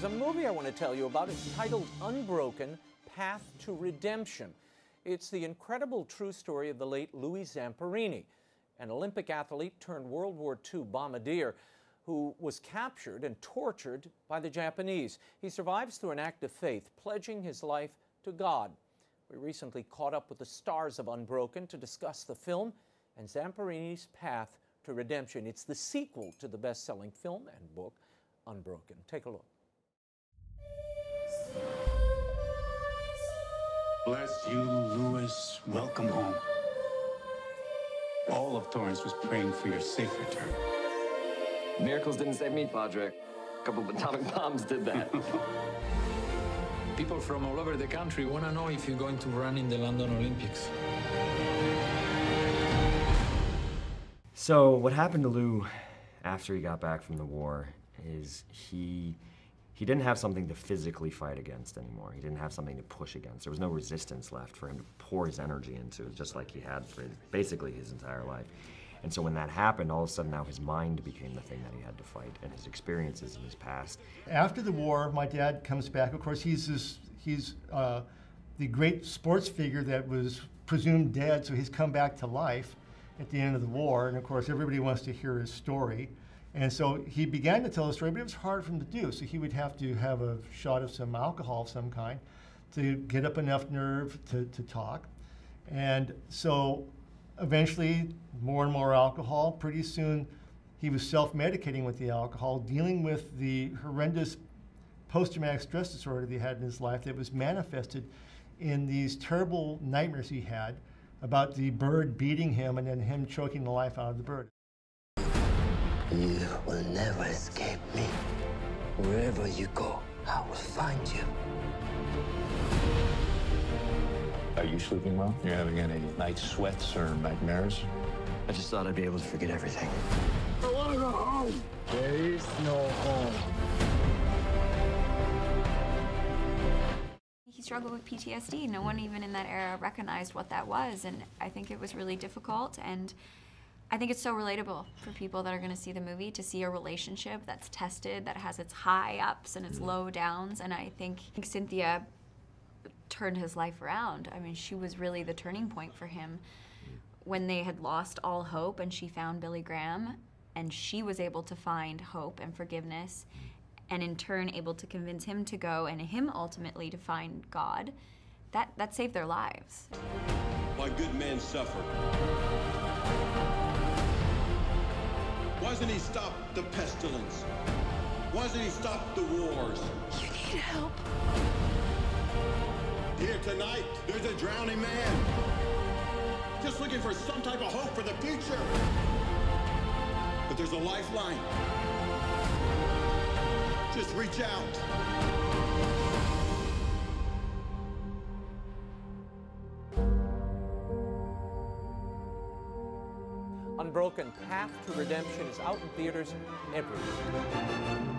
There's a movie I want to tell you about. It's titled Unbroken, Path to Redemption. It's the incredible true story of the late Louis Zamperini, an Olympic athlete turned World War II bombardier who was captured and tortured by the Japanese. He survives through an act of faith, pledging his life to God. We recently caught up with the stars of Unbroken to discuss the film and Zamperini's path to redemption. It's the sequel to the best-selling film and book, Unbroken. Take a look. Bless you, Louis. Welcome home. All of Torrance was praying for your safe return. Miracles didn't save me, Padre. A couple of atomic bombs did that. People from all over the country want to know if you're going to run in the London Olympics. So what happened to Lou after he got back from the war is he didn't have something to physically fight against anymore. He didn't have something to push against. There was no resistance left for him to pour his energy into, just like he had for basically his entire life. And so when that happened, all of a sudden now his mind became the thing that he had to fight, and his experiences in his past. After the war, my dad comes back. Of course, he's the great sports figure that was presumed dead, so he's come back to life at the end of the war. And of course, everybody wants to hear his story. And so he began to tell the story, but it was hard for him to do. So he would have to have a shot of some alcohol of some kind to get up enough nerve to talk. And so eventually, more and more alcohol. Pretty soon, he was self-medicating with the alcohol, dealing with the horrendous post-traumatic stress disorder that he had in his life that was manifested in these terrible nightmares he had about the bird beating him and then him choking the life out of the bird. You will never escape me. Wherever you go, I will find you. Are you sleeping well? You're having any night sweats or nightmares? I just thought I'd be able to forget everything. I want to go home. There is no home. He struggled with PTSD. No one even in that era recognized what that was, and I think it was really difficult, and I think it's so relatable for people that are going to see the movie, to see a relationship that's tested, that has its high ups and its low downs, and I think Cynthia turned his life around. I mean, she was really the turning point for him when they had lost all hope, and she found Billy Graham, and she was able to find hope and forgiveness, and in turn able to convince him to go, and him ultimately to find God. That saved their lives. Why good men suffer. Why doesn't he stop the pestilence? Why doesn't he stop the wars? You need help. Here tonight, there's a drowning man. Just looking for some type of hope for the future. But there's a lifeline. Just reach out. Unbroken, Path to Redemption is out in theaters everywhere.